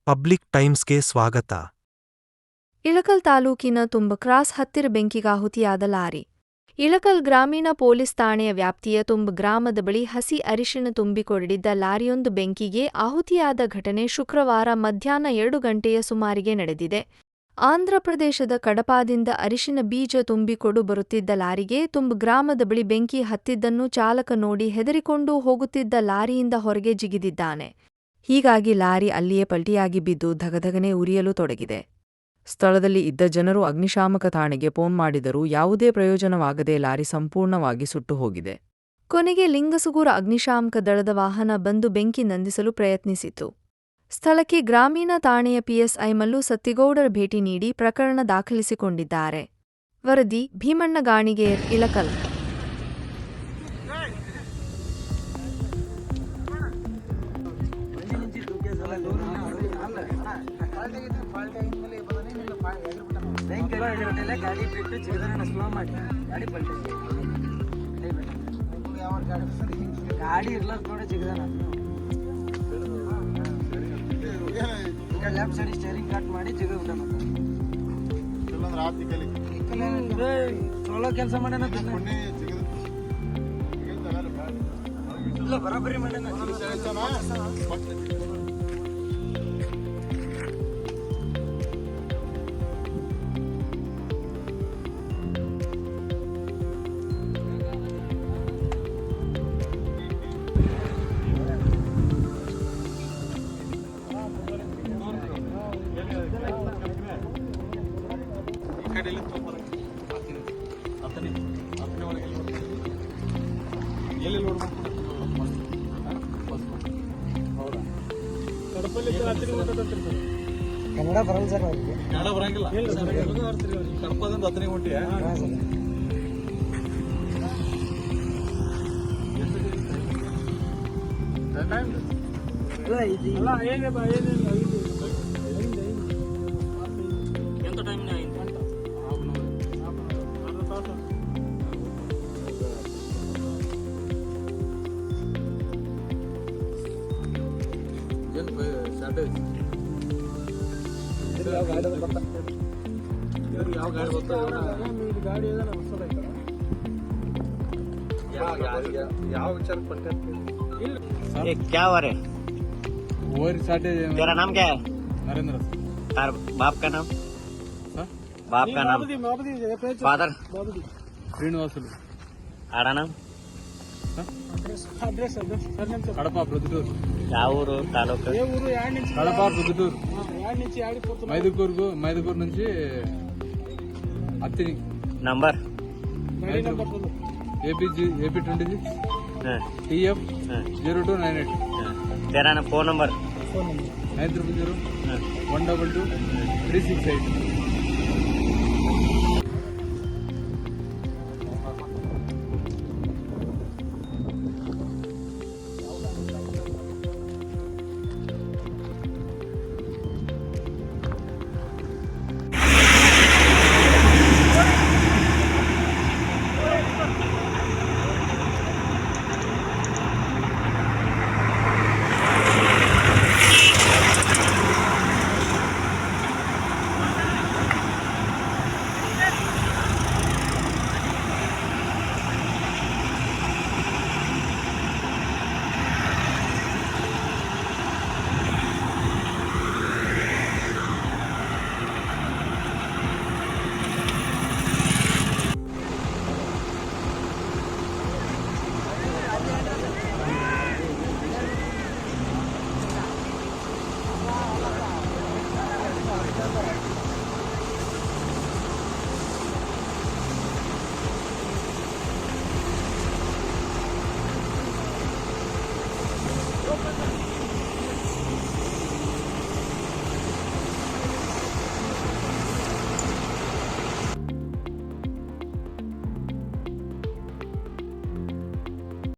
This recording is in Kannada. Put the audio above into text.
ಪಬ್ಲಿಕ್ ಟೈಮ್ಸ್ಗೆ ಸ್ವಾಗತ. ಇಳಕಲ್ ತಾಲೂಕಿನ ತುಂಬಕ್ರಾಸ್ ಹತ್ತಿರ ಬೆಂಕಿಗಾಹುತಿಯಾದ ಲಾರಿ. ಇಳಕಲ್ ಗ್ರಾಮೀಣ ಪೊಲೀಸ್ ಠಾಣೆಯ ವ್ಯಾಪ್ತಿಯ ತುಂಬ ಗ್ರಾಮದ ಬಳಿ ಹಸಿ ಅರಿಶಿಣ ತುಂಬಿಕೊಂಡಿದ್ದ ಲಾರಿಯೊಂದು ಬೆಂಕಿಗೆ ಆಹುತಿಯಾದ ಘಟನೆ ಶುಕ್ರವಾರ ಮಧ್ಯಾಹ್ನ 2 ಗಂಟೆಯ ಸುಮಾರಿಗೆ ನಡೆದಿದೆ. ಆಂಧ್ರಪ್ರದೇಶದ ಕಡಪಾದಿಂದ ಅರಿಶಿನ ಬೀಜ ತುಂಬಿಕೊಂಡು ಬರುತ್ತಿದ್ದ ಲಾರಿಗೆ ತುಂಬ ಗ್ರಾಮದ ಬಳಿ ಬೆಂಕಿ ಹತ್ತಿದ್ದನ್ನು ಚಾಲಕ ನೋಡಿ ಹೆದರಿಕೊಂಡು ಹೋಗುತ್ತಿದ್ದ ಲಾರಿಯಿಂದ ಹೊರಗೆ ಜಿಗಿದಿದ್ದಾನೆ. ಹೀಗಾಗಿ ಲಾರಿ ಅಲ್ಲಿಯೇ ಪಲ್ಟಿಯಾಗಿ ಬಿದ್ದು ಧಗಧಗನೆ ಉರಿಯಲು ತೊಡಗಿದೆ. ಸ್ಥಳದಲ್ಲಿ ಇದ್ದ ಜನರು ಅಗ್ನಿಶಾಮಕ ಠಾಣೆಗೆ ಫೋನ್ ಮಾಡಿದರೂ ಯಾವುದೇ ಪ್ರಯೋಜನವಾಗದೆ ಲಾರಿ ಸಂಪೂರ್ಣವಾಗಿ ಸುಟ್ಟು ಹೋಗಿದೆ. ಕೊನೆಗೆ ಲಿಂಗಸುಗೂರ ಅಗ್ನಿಶಾಮಕ ದಳದ ವಾಹನ ಬಂದು ಬೆಂಕಿ ನಂದಿಸಲು ಪ್ರಯತ್ನಿಸಿತು. ಸ್ಥಳಕ್ಕೆ ಗ್ರಾಮೀಣ ಠಾಣೆಯ ಪಿಎಸ್ಐ ಮಲ್ಲು ಸತ್ತಿಗೌಡರ ಭೇಟಿ ನೀಡಿ ಪ್ರಕರಣ ದಾಖಲಿಸಿಕೊಂಡಿದ್ದಾರೆ. ವರದಿ ಭೀಮಣ್ಣ ಗಾಣಿಗೇರ್, ಇಳಕಲ್. ಗಾಡಿ ಬಿಟ್ಟು ಚಿಗದನ ಸ್ಲೋ ಮಾಡಿ ಗಾಡಿ ಪಲ್ಟಿ ಗಾಡಿ ಇರ್ಲಾರ ನೋಡಿ ಚಿಗದನ ಲೆಫ್ಟ್ ಸೈಡ್ ಸ್ಟೇರಿಂಗ್ ಕಟ್ ಮಾಡಿ ಜಿಗ ಚಲೋ ಕೆಲಸ ಮಾಡ್ಯಾನ ಇಲ್ಲ ಬರಾಬರಿ ಮಾಡ್ಯಾನ. ಕನ್ನಡ ಬರಲ್ಲ ಸರ್, ಕನ್ನಡ ಬರಂಗಿಲ್ಲ. ಕಡಪದಿಂದ 10 ಹೊಂಟಿಯ ఎంత టైం ಯಾವ ಗಾಡಿ ಗಾಡಿ ಯಾವ विचार पड़ते हैं? क्या हो रहे? तेरा नाम क्या है? नरेंद्र. तार बाप का नाम? बाप का नाम? फादर? श्रीनिवासुलु. आड़ा नाम? కడప ప్రొద్దుటూరు. ಯಾವ ఊరు తాలూకా? కడప ప్రొద్దుటూరు. మైదుకూరు నుంచి అత్తిని. నంబర్? AP 26 TF 0298. तेरा फोन नंबर? 900 122 368.